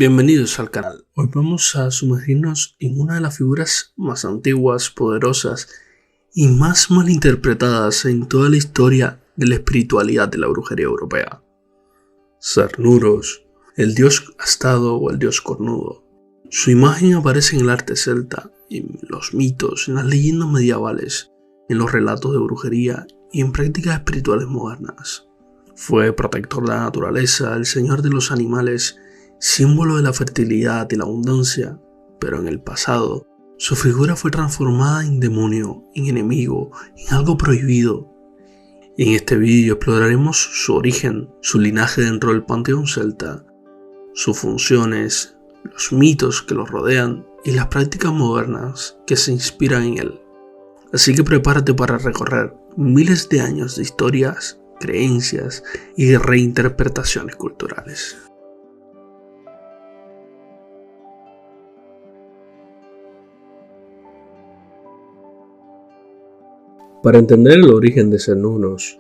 Bienvenidos al canal. Hoy vamos a sumergirnos en una de las figuras más antiguas, poderosas y más malinterpretadas en toda la historia de la espiritualidad de la brujería europea. Cernunnos, el dios astado o el dios cornudo. Su imagen aparece en el arte celta, en los mitos, en las leyendas medievales, en los relatos de brujería y en prácticas espirituales modernas. Fue protector de la naturaleza, el señor de los animales, símbolo de la fertilidad y la abundancia, pero en el pasado, su figura fue transformada en demonio, en enemigo, en algo prohibido. En este vídeo exploraremos su origen, su linaje dentro del panteón celta, sus funciones, los mitos que lo rodean y las prácticas modernas que se inspiran en él. Así que prepárate para recorrer miles de años de historias, creencias y reinterpretaciones culturales. Para entender el origen de Cernunnos,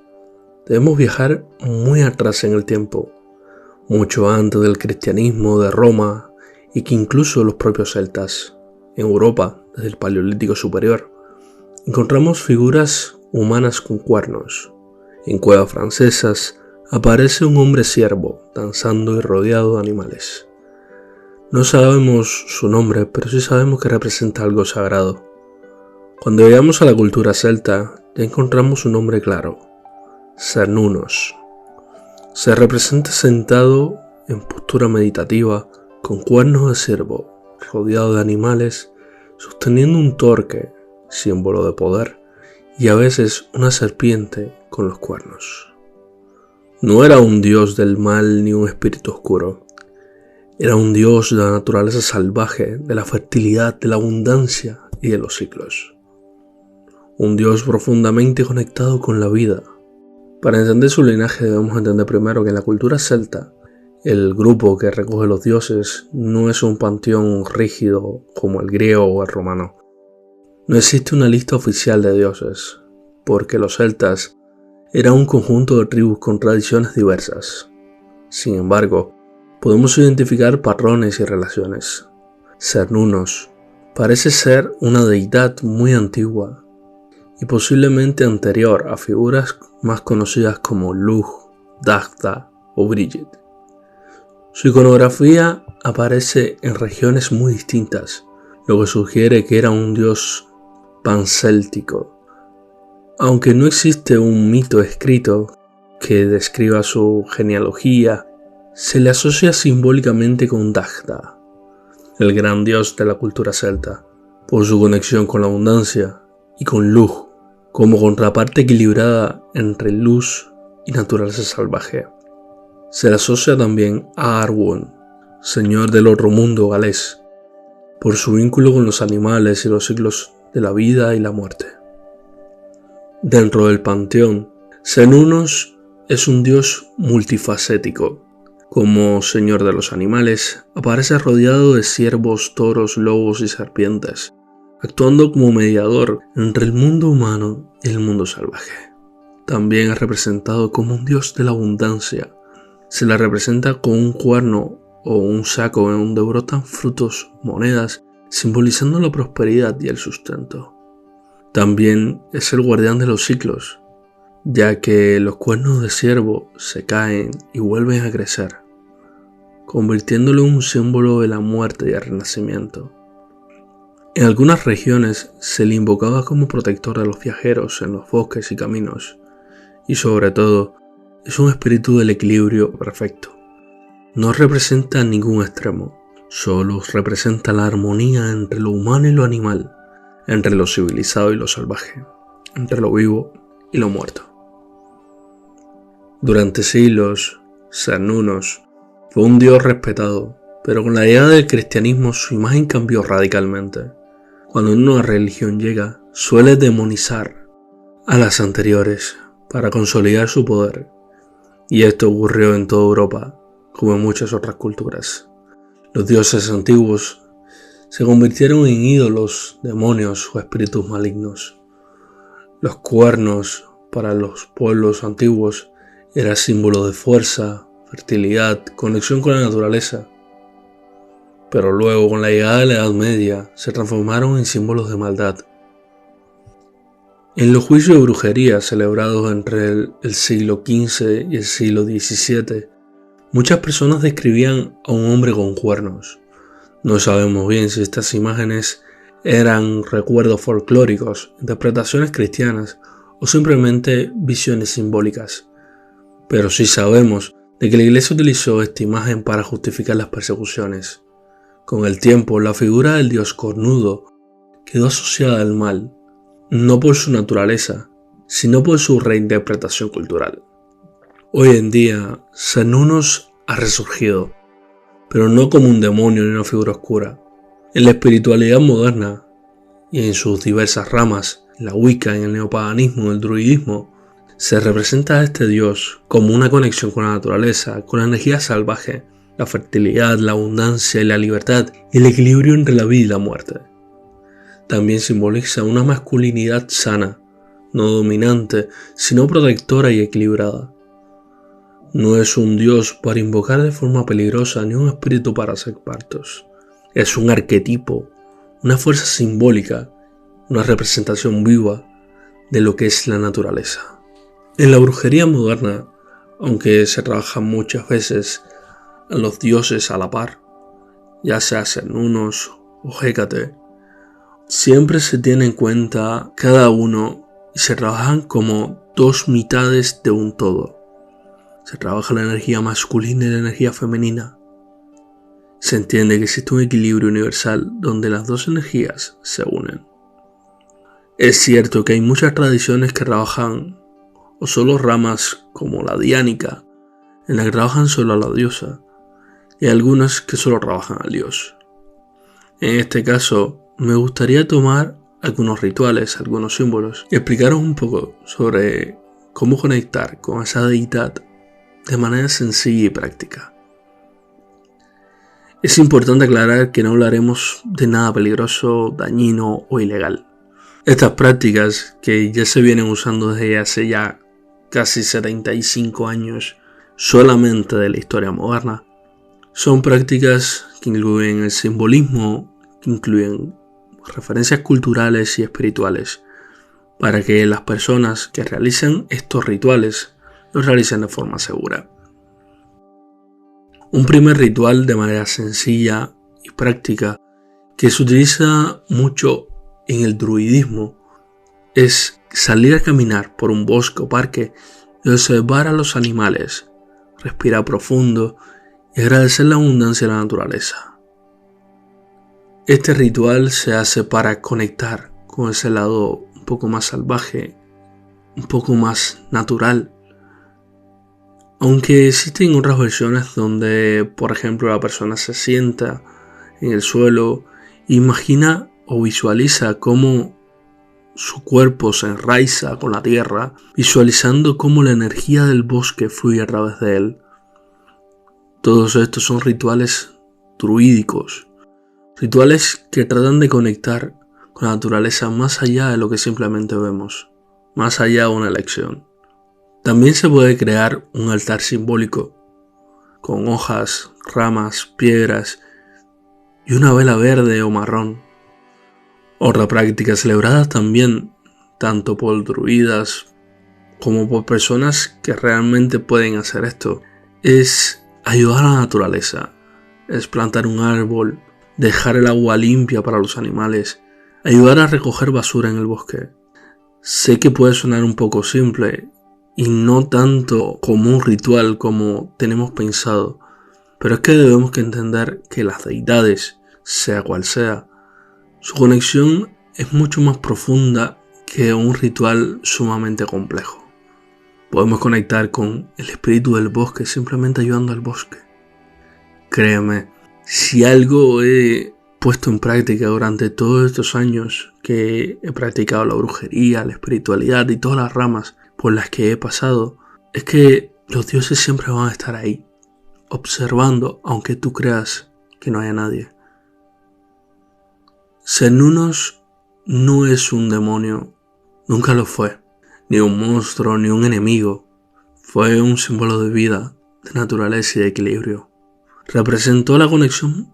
debemos viajar muy atrás en el tiempo, mucho antes del cristianismo de Roma y que incluso los propios celtas. En Europa, desde el Paleolítico Superior, encontramos figuras humanas con cuernos. En cuevas francesas aparece un hombre ciervo danzando y rodeado de animales. No sabemos su nombre, pero sí sabemos que representa algo sagrado. Cuando llegamos a la cultura celta, ya encontramos un nombre claro: Cernunnos. Se representa sentado en postura meditativa, con cuernos de ciervo, rodeado de animales, sosteniendo un torque, símbolo de poder, y a veces una serpiente con los cuernos. No era un dios del mal ni un espíritu oscuro. Era un dios de la naturaleza salvaje, de la fertilidad, de la abundancia y de los ciclos. Un dios profundamente conectado con la vida. Para entender su linaje debemos entender primero que en la cultura celta, el grupo que recoge los dioses no es un panteón rígido como el griego o el romano. No existe una lista oficial de dioses, porque los celtas eran un conjunto de tribus con tradiciones diversas. Sin embargo, podemos identificar patrones y relaciones. Cernunnos parece ser una deidad muy antigua y posiblemente anterior a figuras más conocidas como Lugh, Dagda o Brigid. Su iconografía aparece en regiones muy distintas, lo que sugiere que era un dios pancéltico. Aunque no existe un mito escrito que describa su genealogía, se le asocia simbólicamente con Dagda, el gran dios de la cultura celta, por su conexión con la abundancia, y con Lugh, como contraparte equilibrada entre luz y naturaleza salvaje. Se le asocia también a Arwen, señor del otro mundo galés, por su vínculo con los animales y los ciclos de la vida y la muerte. Dentro del panteón, Cernunnos es un dios multifacético. Como señor de los animales, aparece rodeado de ciervos, toros, lobos y serpientes, actuando como mediador entre el mundo humano y el mundo salvaje. También es representado como un dios de la abundancia. Se le representa con un cuerno o un saco en donde brotan frutos, monedas, simbolizando la prosperidad y el sustento. También es el guardián de los ciclos, ya que los cuernos de ciervo se caen y vuelven a crecer, convirtiéndolo en un símbolo de la muerte y el renacimiento. En algunas regiones se le invocaba como protector de los viajeros en los bosques y caminos, y sobre todo, es un espíritu del equilibrio perfecto. No representa ningún extremo, solo representa la armonía entre lo humano y lo animal, entre lo civilizado y lo salvaje, entre lo vivo y lo muerto. Durante siglos, Cernunnos fue un dios respetado, pero con la llegada del cristianismo su imagen cambió radicalmente. Cuando una religión llega, suele demonizar a las anteriores para consolidar su poder, y esto ocurrió en toda Europa, como en muchas otras culturas. Los dioses antiguos se convirtieron en ídolos, demonios o espíritus malignos. Los cuernos para los pueblos antiguos era símbolo de fuerza, fertilidad, conexión con la naturaleza. pero luego con la llegada de la Edad Media se transformaron en símbolos de maldad. En los juicios de brujería celebrados entre el siglo XV y el siglo XVII, muchas personas describían a un hombre con cuernos. No sabemos bien si estas imágenes eran recuerdos folclóricos, interpretaciones cristianas o simplemente visiones simbólicas. Pero sí sabemos de que la Iglesia utilizó esta imagen para justificar las persecuciones. Con el tiempo, la figura del dios cornudo quedó asociada al mal, no por su naturaleza, sino por su reinterpretación cultural. Hoy en día, Cernunnos ha resurgido, pero no como un demonio ni una figura oscura. En la espiritualidad moderna y en sus diversas ramas, en la Wicca, en el neopaganismo, en el druidismo, se representa a este dios como una conexión con la naturaleza, con la energía salvaje, la fertilidad, la abundancia y la libertad y el equilibrio entre la vida y la muerte. También simboliza una masculinidad sana, no dominante, sino protectora y equilibrada. No es un dios para invocar de forma peligrosa ni un espíritu para hacer pactos. Es un arquetipo, una fuerza simbólica, una representación viva de lo que es la naturaleza. En la brujería moderna, aunque se trabaja muchas veces a los dioses a la par, ya sea Cernunnos o Hécate, siempre se tiene en cuenta cada uno y se trabajan como dos mitades de un todo. Se trabaja la energía masculina y la energía femenina. Se entiende que existe un equilibrio universal donde las dos energías se unen. Es cierto que hay muchas tradiciones que trabajan o solo ramas como la diánica, en la que trabajan solo a la diosa, y algunas que solo trabajan al dios. En este caso, me gustaría tomar algunos rituales, algunos símbolos, y explicaros un poco sobre cómo conectar con esa deidad de manera sencilla y práctica. Es importante aclarar que no hablaremos de nada peligroso, dañino o ilegal. Estas prácticas, que ya se vienen usando desde hace ya casi 75 años solamente de la historia moderna, son prácticas que incluyen el simbolismo, que incluyen referencias culturales y espirituales, para que las personas que realizan estos rituales los realicen de forma segura. Un primer ritual de manera sencilla y práctica que se utiliza mucho en el druidismo es salir a caminar por un bosque o parque y observar a los animales, respirar profundo y agradecer la abundancia de la naturaleza. Este ritual se hace para conectar con ese lado un poco más salvaje, un poco más natural. Aunque existen otras versiones donde, por ejemplo, la persona se sienta en el suelo e imagina o visualiza cómo su cuerpo se enraiza con la tierra, visualizando cómo la energía del bosque fluye a través de él. Todos estos son rituales druídicos, rituales que tratan de conectar con la naturaleza más allá de lo que simplemente vemos, más allá de una elección. También se puede crear un altar simbólico, con hojas, ramas, piedras y una vela verde o marrón. Otra práctica celebrada también, tanto por druidas como por personas que realmente pueden hacer esto, es ayudar a la naturaleza, es plantar un árbol, dejar el agua limpia para los animales, ayudar a recoger basura en el bosque. Sé que puede sonar un poco simple y no tanto como un ritual como tenemos pensado, pero es que debemos que entender que las deidades, sea cual sea, su conexión es mucho más profunda que un ritual sumamente complejo. Podemos conectar con el espíritu del bosque simplemente ayudando al bosque. Créeme, si algo he puesto en práctica durante todos estos años que he practicado la brujería, la espiritualidad y todas las ramas por las que he pasado, es que los dioses siempre van a estar ahí, observando aunque tú creas que no haya nadie. Cernunnos no es un demonio, nunca lo fue, ni un monstruo, ni un enemigo. Fue un símbolo de vida, de naturaleza y de equilibrio. Representó la conexión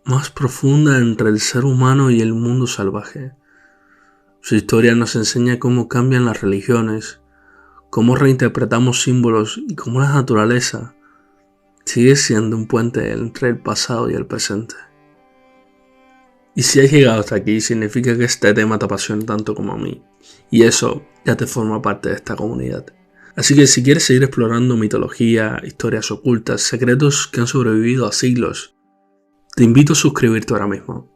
más profunda entre el ser humano y el mundo salvaje. Su historia nos enseña cómo cambian las religiones, cómo reinterpretamos símbolos y cómo la naturaleza sigue siendo un puente entre el pasado y el presente. Y si has llegado hasta aquí, significa que este tema te apasiona tanto como a mí, y eso ya te forma parte de esta comunidad. Así que si quieres seguir explorando mitología, historias ocultas, secretos que han sobrevivido a siglos, te invito a suscribirte ahora mismo.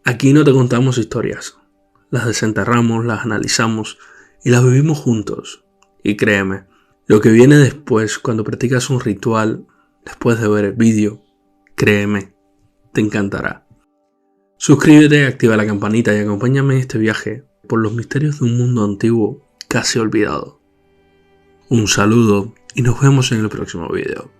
Aquí no te contamos historias, las desenterramos, las analizamos y las vivimos juntos. Y créeme, lo que viene después cuando practicas un ritual, después de ver el vídeo, créeme, te encantará. Suscríbete, activa la campanita y acompáñame en este viaje por los misterios de un mundo antiguo casi olvidado. Un saludo y nos vemos en el próximo vídeo.